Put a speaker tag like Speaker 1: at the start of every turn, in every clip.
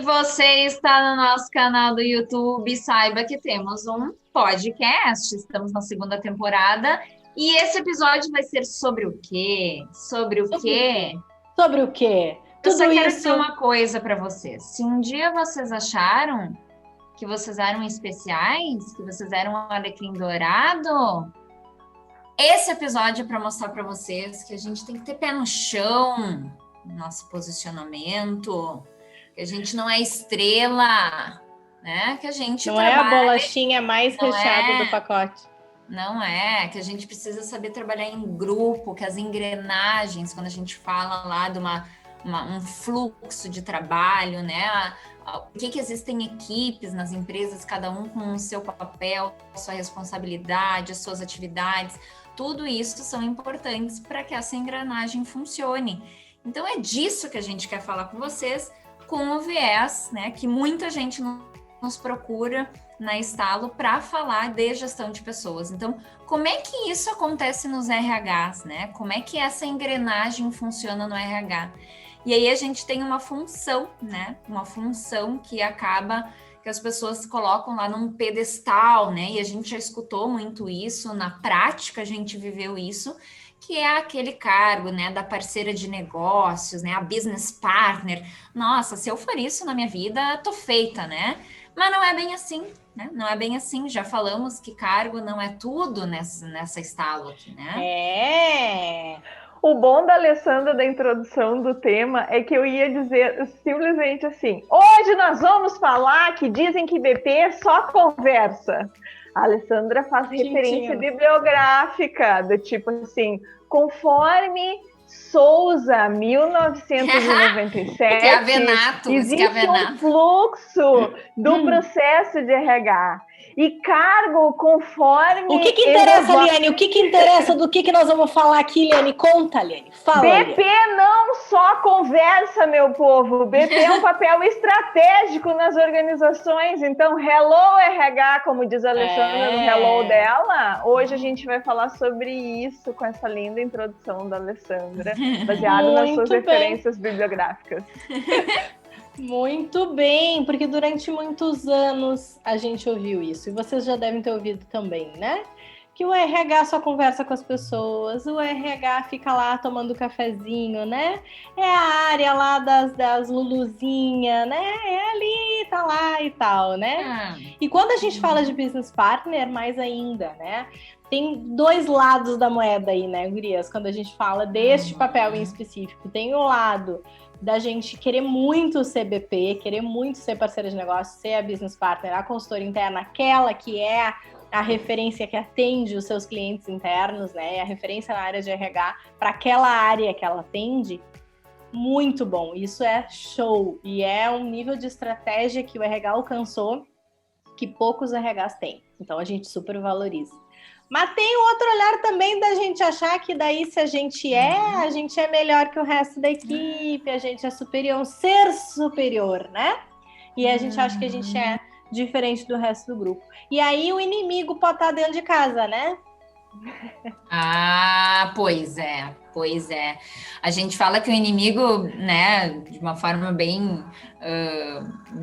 Speaker 1: você está no nosso canal do YouTube, saiba que temos um podcast. Estamos na segunda temporada e esse episódio vai ser sobre o quê? Sobre o quê?
Speaker 2: Sobre o quê?
Speaker 1: Eu só
Speaker 2: Tudo
Speaker 1: quero
Speaker 2: isso.
Speaker 1: dizer uma coisa para vocês. Se um dia vocês acharam que vocês eram especiais, que vocês eram um alecrim dourado, esse episódio é para mostrar para vocês que a gente tem que ter pé no chão, nosso posicionamento, que a gente não é estrela, né? Que a gente
Speaker 2: Não
Speaker 1: trabalha,
Speaker 2: é a bolachinha mais recheada do pacote.
Speaker 1: Não é, que a gente precisa saber trabalhar em grupo, que as engrenagens, quando a gente fala lá de um fluxo de trabalho, né? Por que existem equipes nas empresas, cada um com o seu papel, a sua responsabilidade, as suas atividades, tudo isso são importantes para que essa engrenagem funcione. Então é disso que a gente quer falar com vocês, com o viés, né? Que muita gente nos procura na Estalo para falar de gestão de pessoas. Então, como é que isso acontece nos RHs, né? Como é que essa engrenagem funciona no RH? E aí a gente tem uma função, né? Uma função que acaba que as pessoas colocam lá num pedestal, né? E a gente já escutou muito isso, na prática a gente viveu isso, que é aquele cargo, né, da parceira de negócios, né, a business partner. Nossa, se eu for isso na minha vida, tô feita, né? Mas não é bem assim, né? Não é bem assim. Já falamos que cargo não é tudo nessa Estalo aqui, né?
Speaker 3: É. O bom da Alessandra da introdução do tema é que eu ia dizer simplesmente assim: hoje nós vamos falar que dizem que BP é só conversa. A Alessandra faz referência bibliográfica, do tipo assim, conforme Souza, 1997,
Speaker 1: que é Avenato,
Speaker 3: existe um fluxo do processo de RH. E cargo conforme...
Speaker 2: O que interessa, Liane? O que interessa do que nós vamos falar aqui, Liane? Conta, Liane. Fala,
Speaker 3: BP
Speaker 2: Liane.
Speaker 3: não só conversa, meu povo. BP é um papel estratégico nas organizações. Então, hello RH, como diz a Alessandra no hello dela. Hoje a gente vai falar sobre isso com essa linda introdução da Alessandra, baseado nas suas referências bibliográficas.
Speaker 2: Muito bem, porque durante muitos anos a gente ouviu isso, e vocês já devem ter ouvido também, né? Que o RH só conversa com as pessoas, o RH fica lá tomando cafezinho, né? É a área lá das Luluzinha, né? É ali, tá lá e tal, né? E quando a gente fala de business partner, mais ainda, né? Tem dois lados da moeda aí, né, gurias? Quando a gente fala deste papel em específico, tem o lado da gente querer muito ser BP, querer muito ser parceira de negócio, ser a business partner, a consultora interna, aquela que é a referência que atende os seus clientes internos, né? A referência na área de RH para aquela área que ela atende. Muito bom, isso é show. E é um nível de estratégia que o RH alcançou que poucos RHs têm. Então a gente super valoriza. Mas tem outro olhar também da gente achar que daí se a gente é melhor que o resto da equipe, a gente é superior, um ser superior, né? E a gente acha que a gente é diferente do resto do grupo. E aí o inimigo pode estar dentro de casa, né?
Speaker 1: Pois é. A gente fala que o inimigo, né, de uma forma bem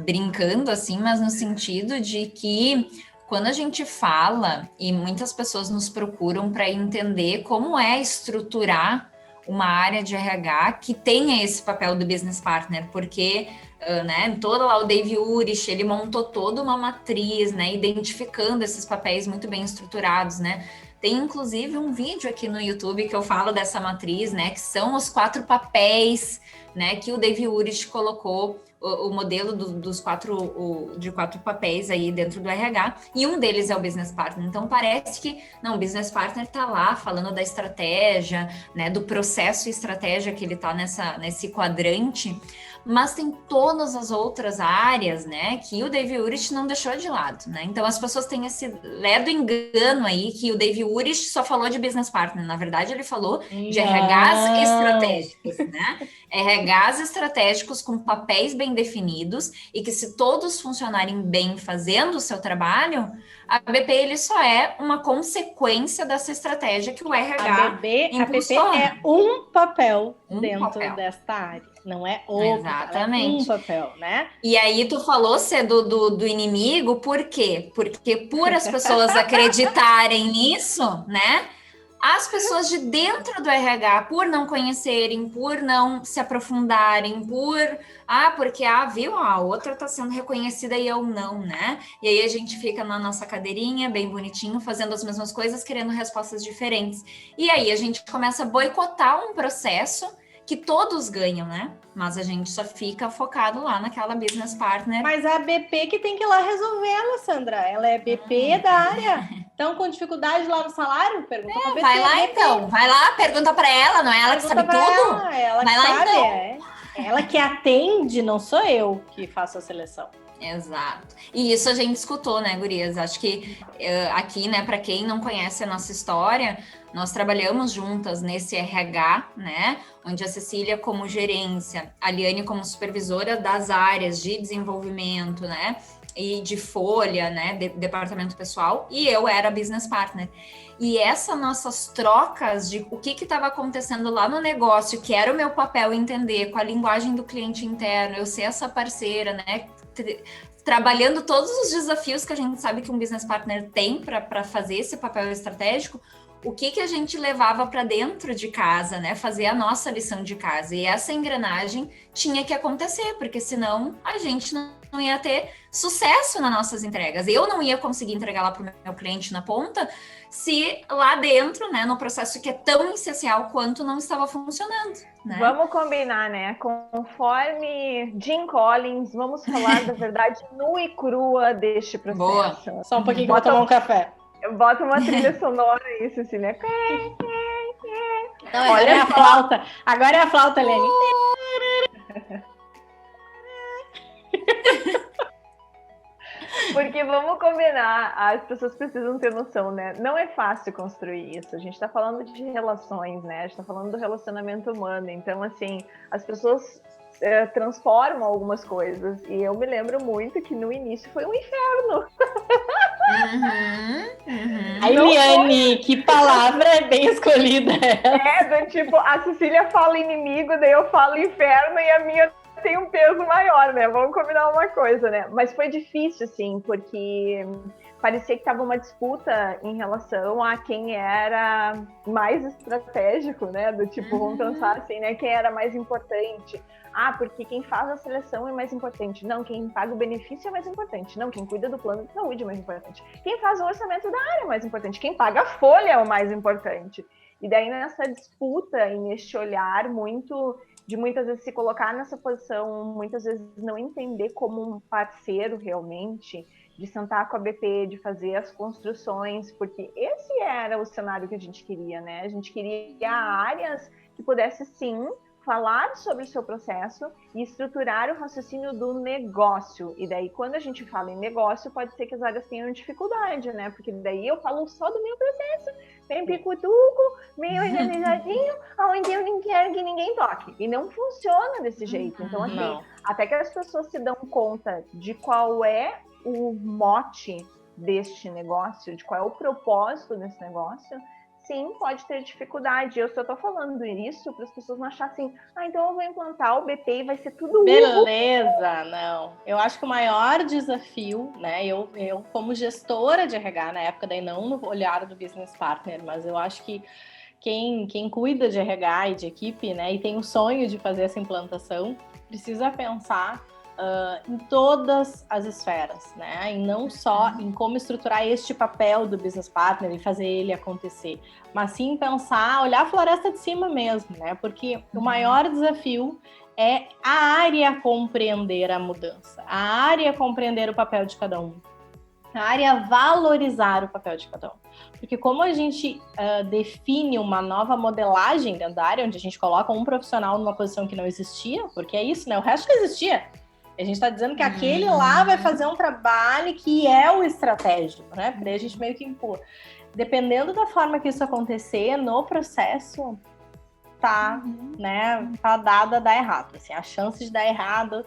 Speaker 1: brincando assim, mas no sentido de que quando a gente fala, e muitas pessoas nos procuram para entender como é estruturar uma área de RH que tenha esse papel do business partner, porque né, todo lá o Dave Urich, ele montou toda uma matriz, né, identificando esses papéis muito bem estruturados, né. Tem inclusive um vídeo aqui no YouTube que eu falo dessa matriz, né, que são os 4 papéis, né, que o Dave Urich colocou o modelo de 4 papéis aí dentro do RH, e um deles é o business partner. Então parece que não, o business partner está lá falando da estratégia, né, do processo e estratégia que ele está nesse quadrante, mas tem todas as outras áreas, né, que o Dave Urich não deixou de lado, né? Então as pessoas têm esse ledo engano aí que o Dave Urich só falou de business partner. Na verdade, ele falou de RHs estratégicos, né? RHs estratégicos com papéis bem definidos e que se todos funcionarem bem fazendo o seu trabalho, a BP ele só é uma consequência dessa estratégia que o RH
Speaker 2: impulsiona. A BP é um papel dentro desta área. Não é o
Speaker 1: Exatamente.
Speaker 2: Um papel, né?
Speaker 1: E aí tu falou cedo do inimigo, por quê? Porque por as pessoas acreditarem nisso, né? As pessoas de dentro do RH, por não conhecerem, por não se aprofundarem, porque, viu, a outra tá sendo reconhecida e eu não, né? E aí a gente fica na nossa cadeirinha, bem bonitinho, fazendo as mesmas coisas, querendo respostas diferentes. E aí a gente começa a boicotar um processo que todos ganham, né? Mas a gente só fica focado lá naquela business partner.
Speaker 2: Mas a BP que tem que ir lá resolver, Sandra. Ela é BP da área. Então, com dificuldade lá no salário, pergunta pra BP.
Speaker 1: Vai lá então, vai lá, pergunta pra ela, não é ela que sabe tudo?
Speaker 2: Ela
Speaker 1: vai
Speaker 2: que
Speaker 1: lá
Speaker 2: sabe,
Speaker 1: então.
Speaker 2: Ela que atende, não sou eu que faço a seleção.
Speaker 1: Exato. E isso a gente escutou, né, gurias? Acho que aqui, né, para quem não conhece a nossa história, nós trabalhamos juntas nesse RH, né, onde a Cecília como gerência, a Liane como supervisora das áreas de desenvolvimento, né, e de folha, né, departamento pessoal, e eu era business partner. E essas nossas trocas de o que estava acontecendo lá no negócio, que era o meu papel entender com a linguagem do cliente interno, eu ser essa parceira, né, trabalhando todos os desafios que a gente sabe que um business partner tem para fazer esse papel estratégico, o que a gente levava para dentro de casa, né? Fazer a nossa lição de casa. E essa engrenagem tinha que acontecer, porque senão a gente não ia ter sucesso nas nossas entregas. Eu não ia conseguir entregar lá para o meu cliente na ponta se lá dentro, né, no processo que é tão essencial quanto não estava funcionando. Né?
Speaker 3: Vamos combinar, né? Conforme Jim Collins, vamos falar da verdade nua e crua deste processo.
Speaker 1: Boa.
Speaker 2: Só um pouquinho que eu vou tomar um café.
Speaker 3: Bota uma trilha sonora aí, Cecília.
Speaker 2: Não, agora é a flauta. Agora é a flauta, Lene.
Speaker 3: Porque vamos combinar, as pessoas precisam ter noção, né? Não é fácil construir isso. A gente tá falando de relações, né? A gente tá falando do relacionamento humano. Então, assim, as pessoas transformam algumas coisas. E eu me lembro muito que no início foi um inferno.
Speaker 2: Aí, Liane, que palavra bem escolhida.
Speaker 3: Do tipo, a Cecília fala inimigo, daí eu falo inferno e a minha tem um peso maior, né? Vamos combinar uma coisa, né? Mas foi difícil, assim, porque parecia que tava uma disputa em relação a quem era mais estratégico, né? Do tipo, vamos pensar assim, né? Quem era mais importante. Porque quem faz a seleção é mais importante. Não, quem paga o benefício é mais importante. Não, quem cuida do plano de saúde é mais importante. Quem faz o orçamento da área é mais importante. Quem paga a folha é o mais importante. E daí nessa disputa e neste olhar de muitas vezes se colocar nessa posição, muitas vezes não entender como um parceiro realmente, de sentar com a BP, de fazer as construções, porque esse era o cenário que a gente queria, né? A gente queria áreas que pudesse sim falar sobre o seu processo e estruturar o raciocínio do negócio. E daí, quando a gente fala em negócio, pode ser que as áreas tenham dificuldade, né? Porque daí eu falo só do meu processo, bem picutuco, meio organizadinho, onde eu não quero que ninguém toque. E não funciona desse jeito. Então, assim, até que as pessoas se dão conta de qual é o mote deste negócio, de qual é o propósito desse negócio, sim, pode ter dificuldade. Eu só tô falando isso para as pessoas não acharem assim, então eu vou implantar o BP e vai ser tudo
Speaker 2: beleza, não. Eu acho que o maior desafio, né, eu como gestora de RH na época, daí não no olhar do business partner, mas eu acho que quem cuida de RH e de equipe, né, e tem o sonho de fazer essa implantação, precisa pensar em todas as esferas, né? E não só em como estruturar este papel do business partner e fazer ele acontecer, mas sim pensar, olhar a floresta de cima mesmo, né? Porque o maior desafio é a área compreender a mudança, a área compreender o papel de cada um, a área valorizar o papel de cada um. Porque como a gente define uma nova modelagem dentro da área, onde a gente coloca um profissional numa posição que não existia, porque é isso, né? O resto que existia. A gente está dizendo que aquele lá vai fazer um trabalho que é o estratégico, né? Daí a gente meio que empurra. Dependendo da forma que isso acontecer no processo, tá, né? Tá dada a dar errado. Assim, a chance de dar errado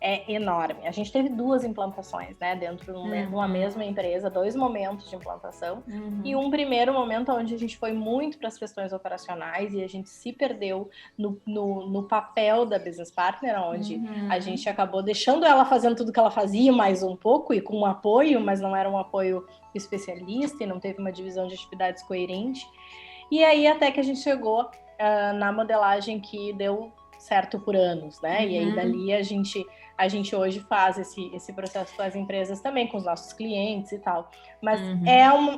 Speaker 2: é enorme. A gente teve 2 implantações, né, dentro de uma mesma empresa, 2 momentos de implantação, e um primeiro momento onde a gente foi muito para as questões operacionais e a gente se perdeu no papel da business partner, onde a gente acabou deixando ela fazendo tudo que ela fazia, mais um pouco, e com um apoio, mas não era um apoio especialista e não teve uma divisão de atividades coerente. E aí até que a gente chegou na modelagem que deu certo por anos, né? E aí dali a gente hoje faz esse processo com as empresas também, com os nossos clientes e tal. Mas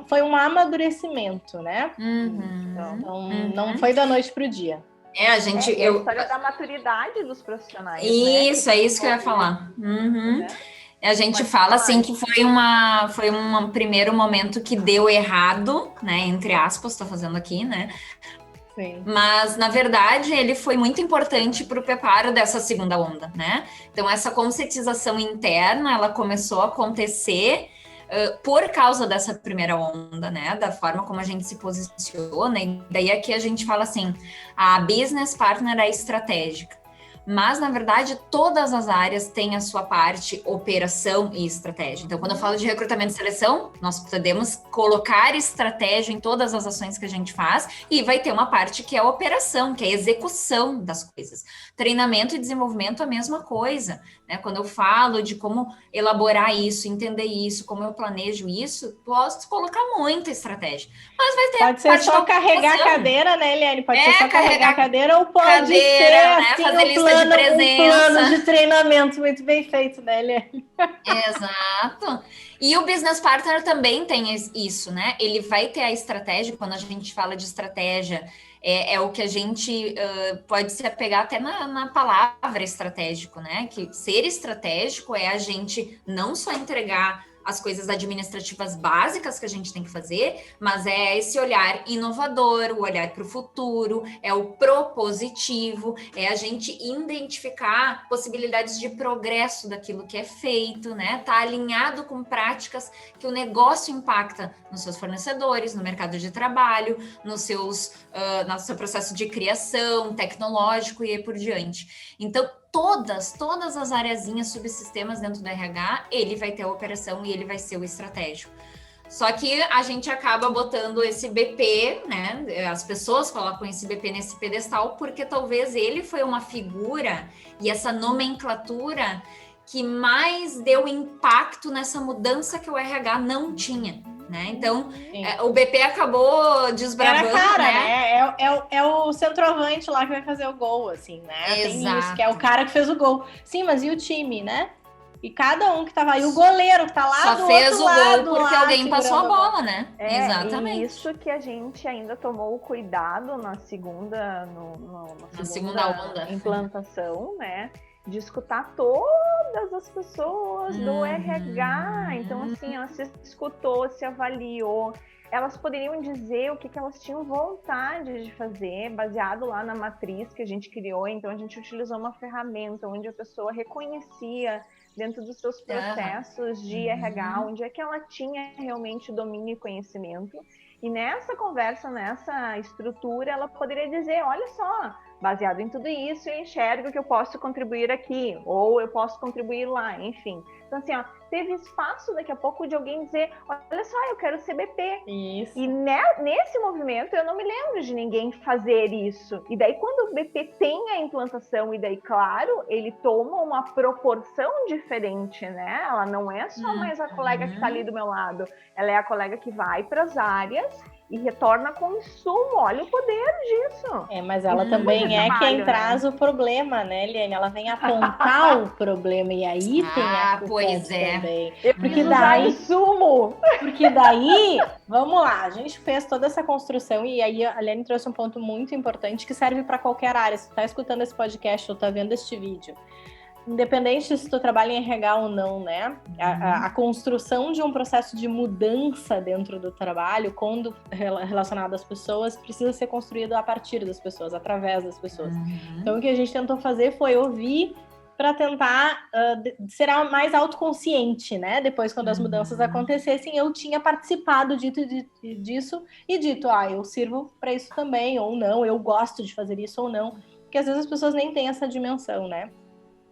Speaker 2: foi um amadurecimento, né? Então, não foi da noite para o dia.
Speaker 3: A história da maturidade dos profissionais.
Speaker 1: Isso, né? É isso que eu ia falar. A gente fala assim que foi um primeiro momento que deu errado, né? Entre aspas, estou fazendo aqui, né?
Speaker 2: Sim.
Speaker 1: Mas, na verdade, ele foi muito importante para o preparo dessa segunda onda, né? Então, essa conscientização interna, ela começou a acontecer por causa dessa primeira onda, né? Da forma como a gente se posiciona. E daí aqui a gente fala assim, a business partner é estratégica. Mas, na verdade, todas as áreas têm a sua parte operação e estratégia. Então, quando eu falo de recrutamento e seleção, nós podemos colocar estratégia em todas as ações que a gente faz e vai ter uma parte que é operação, que é execução das coisas. Treinamento e desenvolvimento, a mesma coisa, né? Quando eu falo de como elaborar isso, entender isso, como eu planejo isso, posso colocar muita estratégia. Mas vai ter
Speaker 2: pode ser só carregar a cadeira, né, Eliane? Pode ser só carregar a cadeira ou pode ser
Speaker 1: né?
Speaker 2: assim,
Speaker 1: Fazer lista de presença.
Speaker 2: Um plano de treinamento muito bem feito, né, Eliane?
Speaker 1: Exato. E o business partner também tem isso, né? Ele vai ter a estratégia, quando a gente fala de estratégia, é o que a gente pode se apegar até na palavra estratégico, né? Que ser estratégico é a gente não só entregar as coisas administrativas básicas que a gente tem que fazer, mas é esse olhar inovador, o olhar para o futuro, é o propositivo, é a gente identificar possibilidades de progresso daquilo que é feito, né? Tá alinhado com práticas que o negócio impacta nos seus fornecedores, no mercado de trabalho, no seu processo de criação tecnológico e aí por diante. Então, todas as areazinhas, subsistemas dentro do RH, ele vai ter a operação e ele vai ser o estratégico. Só que a gente acaba botando esse BP, né? As pessoas colocam esse BP nesse pedestal porque talvez ele foi uma figura e essa nomenclatura que mais deu impacto nessa mudança que o RH não tinha. Né? Então, o BP acabou desbravando,
Speaker 2: era cara, né? É o centroavante lá que vai fazer o gol, assim, né?
Speaker 1: Exato.
Speaker 2: Tem isso, que é o cara que fez o gol. Sim, mas e o time, né? E cada um que tava aí, o goleiro que tá lá
Speaker 1: só
Speaker 2: do
Speaker 1: fez
Speaker 2: outro
Speaker 1: o
Speaker 2: lado,
Speaker 1: gol porque alguém passou a bola, né?
Speaker 3: Exatamente. E isso que a gente ainda tomou cuidado na segunda, na segunda onda implantação, né? De escutar todas as pessoas do RH. Então, assim, ela se escutou, se avaliou. Elas poderiam dizer o que elas tinham vontade de fazer, baseado lá na matriz que a gente criou. Então, a gente utilizou uma ferramenta onde a pessoa reconhecia dentro dos seus processos de RH, onde é que ela tinha realmente domínio e conhecimento. E nessa conversa, nessa estrutura, ela poderia dizer, olha só, baseado em tudo isso, eu enxergo que eu posso contribuir aqui, ou eu posso contribuir lá, enfim. Então, assim, ó, teve espaço daqui a pouco de alguém dizer, olha só, eu quero ser BP.
Speaker 2: Isso.
Speaker 3: E nesse movimento, eu não me lembro de ninguém fazer isso. E daí, quando o BP tem a implantação, e daí, claro, ele toma uma proporção diferente, né? Ela não é só mais a colega que está ali do meu lado, ela é a colega que vai para as áreas e retorna com insumo. Olha o poder disso.
Speaker 2: Mas ela também é quem traz o problema, né, Eliane? Ela vem apontar o problema e aí tem a culpa também.
Speaker 3: Porque daí insumo.
Speaker 2: Porque daí, vamos lá, a gente fez toda essa construção e aí a Eliane trouxe um ponto muito importante que serve para qualquer área. Se tu tá escutando esse podcast ou tá vendo este vídeo, independente se tu trabalha em RH ou não, né? A construção de um processo de mudança dentro do trabalho, quando relacionado às pessoas, precisa ser construído a partir das pessoas, através das pessoas. Então, o que a gente tentou fazer foi ouvir para tentar ser mais autoconsciente, né? Depois, quando as mudanças acontecessem, eu tinha participado disso e dito, eu sirvo para isso também, ou não, eu gosto de fazer isso ou não, porque às vezes as pessoas nem têm essa dimensão, né?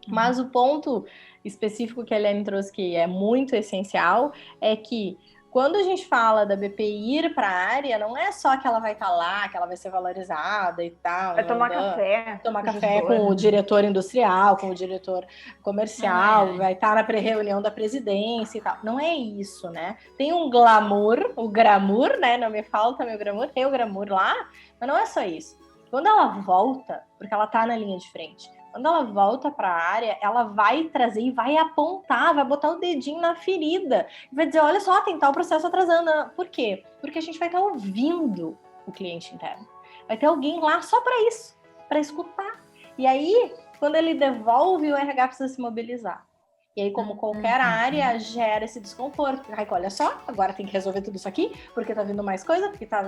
Speaker 2: Mas o ponto específico que a Eliane trouxe, que é muito essencial, é que quando a gente fala da BP ir para a área, não é só que ela vai estar lá, que ela vai ser valorizada e tal.
Speaker 3: Vai tomar café.
Speaker 2: Tomar café com o diretor industrial, com o diretor comercial, vai estar na pré-reunião da presidência e tal. Não é isso, né? Tem um glamour, o glamour, né? Não me falta meu glamour, tem o glamour lá, mas não é só isso. Quando ela volta, porque ela tá na linha de frente, quando ela volta para a área, ela vai trazer e vai apontar, vai botar o dedinho na ferida. E vai dizer, olha só, tem tal processo atrasando. Por quê? Porque a gente vai estar ouvindo o cliente interno. Vai ter alguém lá só para isso, para escutar. E aí, quando ele devolve, o RH precisa se mobilizar. E aí, como qualquer área, gera esse desconforto. Ai, olha só, agora tem que resolver tudo isso aqui, porque tá vindo mais coisa, porque tá...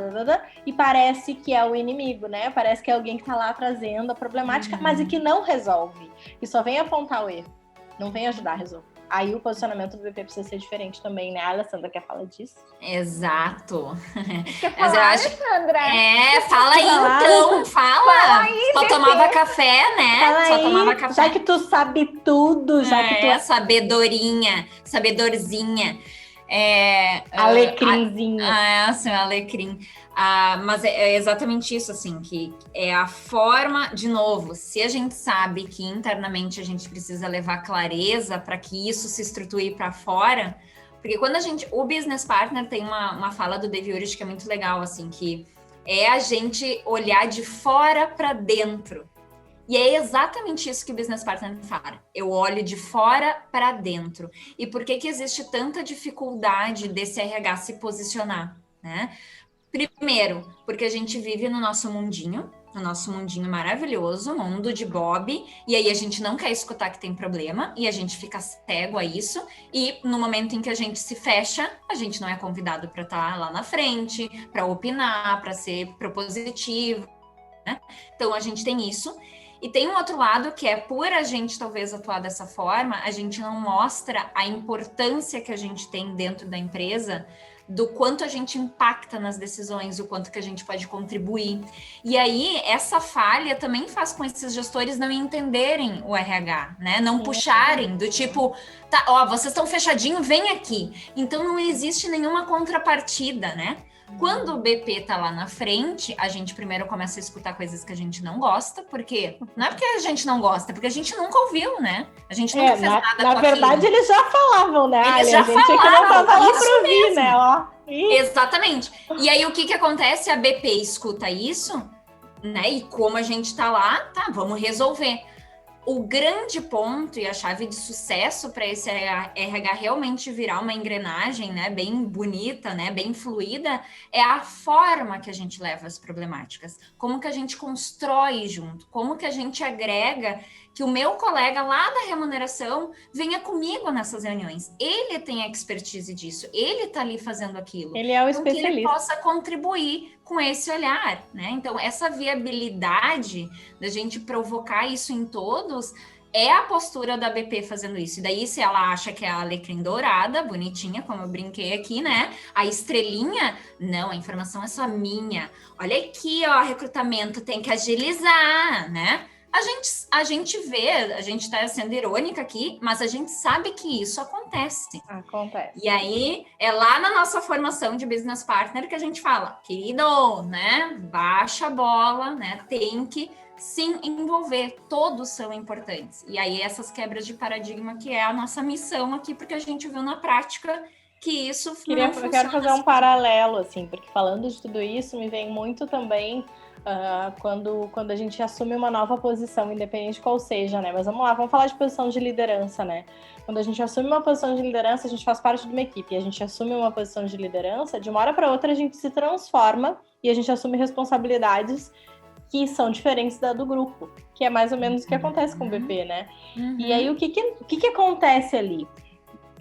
Speaker 2: E parece que é o inimigo, né? Parece que é alguém que tá lá trazendo a problemática, mas e que não resolve. E só vem apontar o erro, não vem ajudar a resolver. Aí o posicionamento do BP precisa ser diferente também, né? A Alessandra quer falar disso?
Speaker 1: Exato.
Speaker 3: Quer falar, Alessandra?
Speaker 1: Fala aí então, fala aí, só tomava café, né?
Speaker 2: Fala
Speaker 1: só
Speaker 2: aí,
Speaker 1: tomava café.
Speaker 2: Já que tu sabe tudo, já que tu...
Speaker 1: sabedorzinha.
Speaker 2: Alecrimzinha.
Speaker 1: Assim, alecrim. Mas é exatamente isso, assim, que é a forma, de novo, se a gente sabe que internamente a gente precisa levar clareza para que isso se estruture para fora, porque quando o business partner tem uma fala do Dave Urich que é muito legal, assim, que é a gente olhar de fora para dentro. E é exatamente isso que o business partner fala. Eu olho de fora para dentro. E por que existe tanta dificuldade desse RH se posicionar, né? Primeiro, porque a gente vive no nosso mundinho maravilhoso, mundo de Bob, e aí a gente não quer escutar que tem problema, e a gente fica cego a isso, e no momento em que a gente se fecha, a gente não é convidado para estar lá na frente, para opinar, para ser propositivo, né? Então a gente tem isso. E tem um outro lado que é, por a gente talvez atuar dessa forma, a gente não mostra a importância que a gente tem dentro da empresa, do quanto a gente impacta nas decisões, o quanto que a gente pode contribuir. E aí, essa falha também faz com esses gestores não entenderem o RH, né? Não puxarem, do tipo, tá, ó, vocês estão fechadinho, vem aqui. Então, não existe nenhuma contrapartida, né? Quando o BP tá lá na frente, a gente primeiro começa a escutar coisas que a gente não gosta, porque não é porque a gente não gosta, é porque a gente nunca ouviu, né? A gente nunca fez nada com
Speaker 2: na verdade,
Speaker 1: aquilo.
Speaker 2: eles já falavam, né?
Speaker 1: Eles já falavam,
Speaker 2: que não tava lá pra ouvir,
Speaker 1: mesmo.
Speaker 2: né? Ó.
Speaker 1: Exatamente. E aí, o que acontece? A BP escuta isso, né? E como a gente tá lá, tá, vamos resolver. O grande ponto e a chave de sucesso para esse RH realmente virar uma engrenagem, né, bem bonita, né, bem fluida, é a forma que a gente leva as problemáticas, como que a gente constrói junto, como que a gente agrega que o meu colega lá da remuneração venha comigo nessas reuniões. Ele tem a expertise disso, ele está ali fazendo aquilo.
Speaker 2: Ele é o
Speaker 1: então,
Speaker 2: especialista.
Speaker 1: Que ele possa contribuir com esse olhar, né? Então, essa viabilidade da gente provocar isso em todos é a postura da BP fazendo isso. E daí, se ela acha que é a alecrim dourada, bonitinha, como eu brinquei aqui, né? A estrelinha, não, a informação é só minha. Olha aqui, ó, recrutamento tem que agilizar, né? A gente vê, a gente está sendo irônica aqui, mas a gente sabe que isso acontece.
Speaker 2: Acontece.
Speaker 1: E aí, é lá na nossa formação de business partner que a gente fala, querido, né, baixa a bola, né, tem que se envolver, todos são importantes. E aí, essas quebras de paradigma que é a nossa missão aqui, porque a gente viu na prática que isso não funciona.
Speaker 2: Eu quero fazer um paralelo, assim, porque falando de tudo isso, me vem muito também... quando a gente assume uma nova posição, independente de qual seja, né? Mas vamos lá, vamos falar de posição de liderança, né? Quando a gente assume uma posição de liderança, a gente faz parte de uma equipe. E a gente assume uma posição de liderança, de uma hora para outra a gente se transforma e a gente assume responsabilidades que são diferentes da do grupo, que é mais ou menos o que acontece com o BP, né? E aí, o que acontece ali?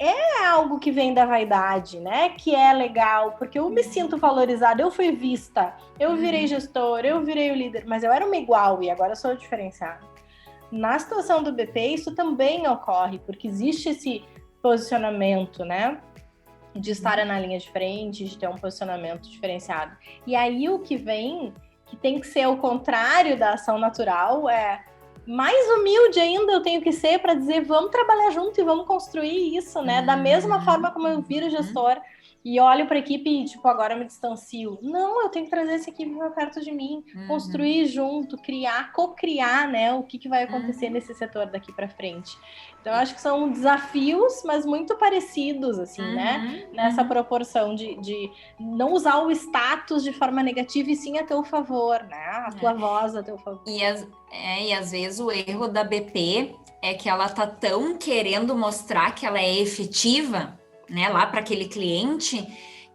Speaker 2: É algo que vem da vaidade, né? Que é legal, porque eu me sinto valorizada, eu fui vista, eu virei gestor, eu virei o líder, mas eu era uma igual e agora eu sou diferenciada. Na situação do BP, isso também ocorre, porque existe esse posicionamento, né? De estar na linha de frente, de ter um posicionamento diferenciado. E aí o que vem, que tem que ser o contrário da ação natural, é... mais humilde ainda eu tenho que ser para dizer, vamos trabalhar junto e vamos construir isso, né? Da mesma forma como eu viro gestor e olho para a equipe e, tipo, agora eu me distancio. Não, eu tenho que trazer essa equipe para perto de mim, construir junto, criar, co-criar, né? O que vai acontecer nesse setor daqui para frente. Então, eu acho que são desafios, mas muito parecidos, assim, né? Nessa proporção de não usar o status de forma negativa e sim a teu favor, né? A tua voz a teu favor.
Speaker 1: E às vezes o erro da BP é que ela tá tão querendo mostrar que ela é efetiva, né, lá para aquele cliente,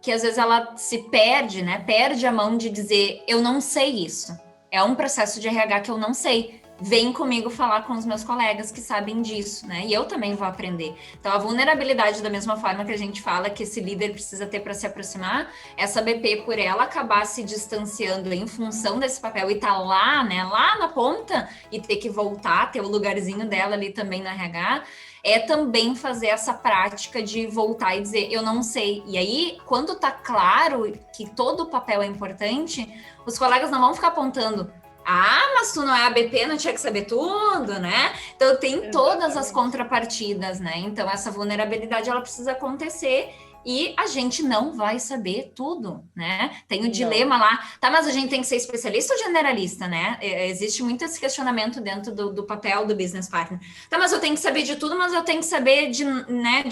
Speaker 1: que às vezes ela se perde, né? Perde a mão de dizer, eu não sei isso. É um processo de RH que eu não sei. Vem comigo falar com os meus colegas que sabem disso, né? E eu também vou aprender. Então, a vulnerabilidade, da mesma forma que a gente fala que esse líder precisa ter para se aproximar, essa BP, por ela acabar se distanciando em função desse papel e tá lá, né? Lá na ponta e ter que voltar, ter o lugarzinho dela ali também no RH, é também fazer essa prática de voltar e dizer, eu não sei. E aí, quando tá claro que todo o papel é importante, os colegas não vão ficar apontando, mas tu não é a BP, não tinha que saber tudo, né? Então, tem todas as contrapartidas, né? Então, essa vulnerabilidade, ela precisa acontecer e a gente não vai saber tudo, né? Tem o dilema lá, tá, mas a gente tem que ser especialista ou generalista, né? Existe muito esse questionamento dentro do papel do business partner. Tá, mas eu tenho que saber de tudo, mas eu tenho que saber de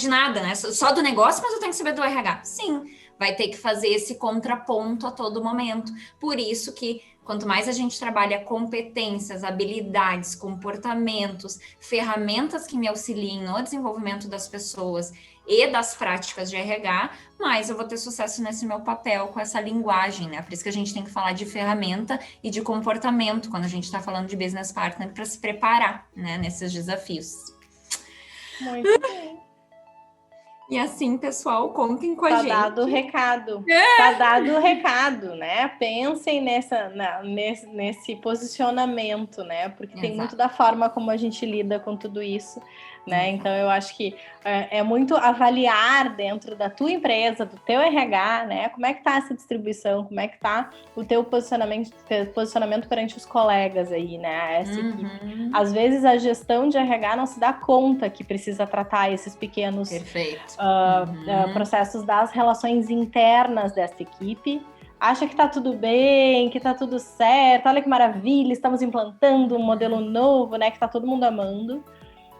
Speaker 1: nada, né? Só do negócio, mas eu tenho que saber do RH. Sim, vai ter que fazer esse contraponto a todo momento. Por isso que quanto mais a gente trabalha competências, habilidades, comportamentos, ferramentas que me auxiliem no desenvolvimento das pessoas e das práticas de RH, mais eu vou ter sucesso nesse meu papel com essa linguagem, né? Por isso que a gente tem que falar de ferramenta e de comportamento quando a gente está falando de business partner para se preparar, né, nesses desafios.
Speaker 2: Muito bem.
Speaker 1: E assim, pessoal, contem com a gente.
Speaker 2: Tá dado o recado. Tá dado o recado, né? Pensem nesse posicionamento, né? Porque tem muito da forma como a gente lida com tudo isso, né? Então, eu acho que é muito avaliar dentro da tua empresa, do teu RH, né? Como é que tá essa distribuição, como é que tá o teu posicionamento perante os colegas aí, né? Essa equipe. Às vezes, a gestão de RH não se dá conta que precisa tratar esses pequenos processos das relações internas dessa equipe. Acha que tá tudo bem, que tá tudo certo, olha que maravilha, estamos implantando um modelo novo, né? Que tá todo mundo amando.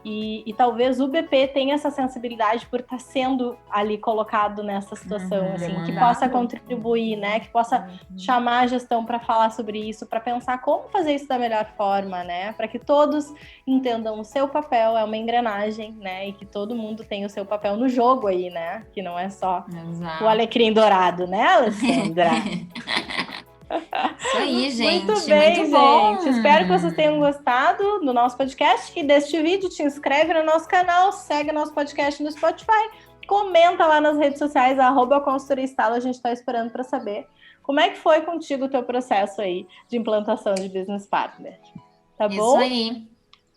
Speaker 2: E talvez o BP tenha essa sensibilidade por estar sendo ali colocado nessa situação, assim, que possa contribuir, né? Que possa chamar a gestão para falar sobre isso, para pensar como fazer isso da melhor forma, né? Para que todos entendam o seu papel, é uma engrenagem, né? E que todo mundo tem o seu papel no jogo aí, né? Que não é só o alecrim dourado, né, Alessandra?
Speaker 1: Isso aí, gente.
Speaker 2: Muito bem,
Speaker 1: muito bom.
Speaker 2: gente. Espero que vocês tenham gostado do nosso podcast e deste vídeo. Te inscreve no nosso canal, segue nosso podcast no Spotify, comenta lá nas redes sociais, @consultoriaestalo. A gente está esperando para saber como é que foi contigo o teu processo aí de implantação de business partner. Tá bom?
Speaker 1: Isso aí.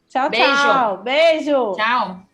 Speaker 2: Tchau,
Speaker 1: Beijo.
Speaker 2: tchau. Beijo.
Speaker 1: Tchau.